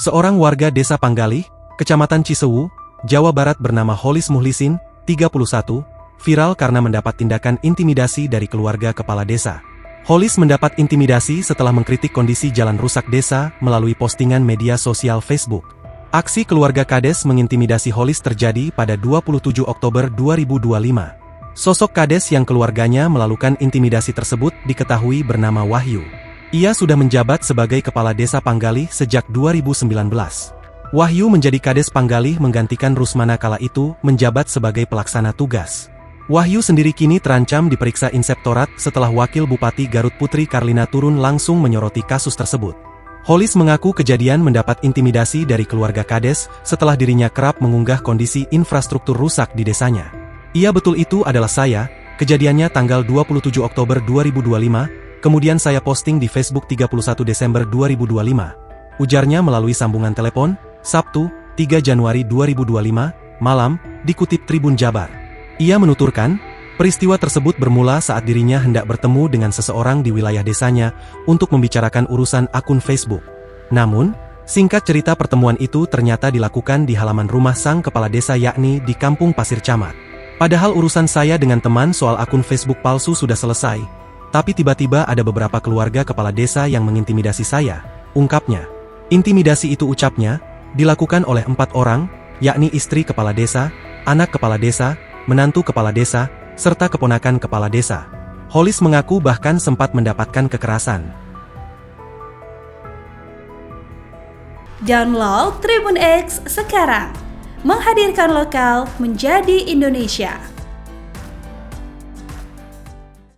Seorang warga desa Panggalih, Kecamatan Cisewu, Jawa Barat bernama Holis Muhlisin, 31, viral karena mendapat tindakan intimidasi dari keluarga kepala desa. Holis mendapat intimidasi setelah mengkritik kondisi jalan rusak desa melalui postingan media sosial Facebook. Aksi keluarga Kades mengintimidasi Holis terjadi pada 27 Oktober 2025. Sosok Kades yang keluarganya melakukan intimidasi tersebut diketahui bernama Wahyu. Ia sudah menjabat sebagai kepala desa Panggalih sejak 2019. Wahyu menjadi Kades Panggalih menggantikan Rusmana kala itu menjabat sebagai pelaksana tugas. Wahyu sendiri kini terancam diperiksa Inspektorat setelah Wakil Bupati Garut Putri Karlina turun langsung menyoroti kasus tersebut. Holis mengaku kejadian mendapat intimidasi dari keluarga Kades setelah dirinya kerap mengunggah kondisi infrastruktur rusak di desanya. Iya betul itu adalah saya, kejadiannya tanggal 27 Oktober 2025, kemudian saya posting di Facebook 31 Desember 2025. Ujarnya melalui sambungan telepon, Sabtu, 3 Januari 2025, malam, dikutip Tribun Jabar. Ia menuturkan, peristiwa tersebut bermula saat dirinya hendak bertemu dengan seseorang di wilayah desanya untuk membicarakan urusan akun Facebook. Namun, singkat cerita pertemuan itu ternyata dilakukan di halaman rumah sang kepala desa yakni di Kampung Pasir Camat. Padahal urusan saya dengan teman soal akun Facebook palsu sudah selesai, tapi tiba-tiba ada beberapa keluarga kepala desa yang mengintimidasi saya, ungkapnya. Intimidasi itu ucapnya, dilakukan oleh 4 orang, yakni istri kepala desa, anak kepala desa, menantu kepala desa, serta keponakan kepala desa. Holis mengaku bahkan sempat mendapatkan kekerasan. Download Tribun X sekarang, menghadirkan lokal menjadi Indonesia.